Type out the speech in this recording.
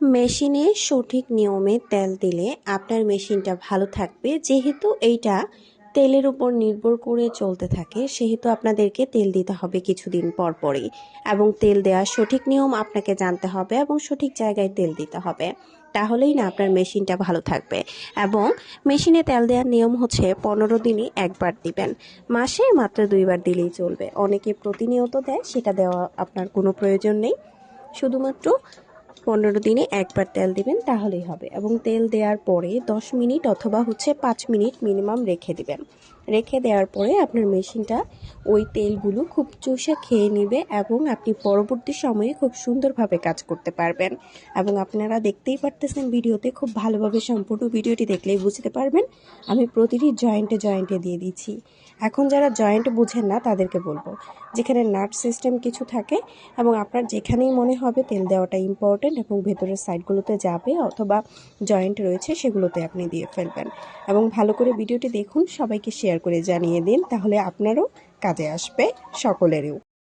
মেশিনে সঠিক নিয়মে তেল দিলে আপনার মেশিনটা ভালো থাকবে। যেহেতু এইটা তেলের উপর নির্ভর করে চলতে থাকে, সেহেতু আপনাদেরকে তেল দিতে হবে কিছুদিন পর পরই, এবং তেল দেওয়ার সঠিক নিয়ম আপনাকে জানতে হবে এবং সঠিক জায়গায় তেল দিতে হবে। তাহলেই না আপনার মেশিনটা ভালো থাকবে। এবং মেশিনে তেল দেওয়ার নিয়ম হচ্ছে 15 দিনে একবার দিবেন, মাসে মাত্র 2বার দিলেই চলবে। অনেকে প্রতিনিয়ত দেয়, সেটা দেওয়া আপনার কোনো প্রয়োজন নেই। শুধুমাত্র 15 দিনে একবার তেল দিবেন, তাহলেই হবে। এবং তেল দেওয়ার পরে 10 মিনিট অথবা 5 মিনিট মিনিমাম রেখে দিবেন। রেখে দেওয়ার পরে আপনার মেশিনটা ওই তেলগুলো খুব চুষে খেয়ে নেবে এবং আপনি পরবর্তী সময়ে খুব সুন্দরভাবে কাজ করতে পারবেন। এবং আপনারা দেখতেই পারতেছেন ভিডিওতে, খুব ভালোভাবে সম্পূর্ণ ভিডিওটি দেখলেই বুঝতে পারবেন আমি প্রতিটি জয়েন্টে দিয়ে দিচ্ছি। এখন যারা জয়েন্ট বুঝেন না তাদেরকে বলবো, যেখানে নাট সিস্টেম কিছু থাকে এবং আপনার যেখানেই মনে হবে তেল দেওয়াটা ইম্পর্টেন্ট এবং ভেতরের সাইডগুলোতে যাবে অথবা জয়েন্ট রয়েছে, সেগুলোতে আপনি দিয়ে ফেলবেন। এবং ভালো করে ভিডিওটি দেখুন, সবাইকে শেয়ার করে জানিয়ে দিন, তাহলে আপনারও কাজে আসবে, সকলেরও।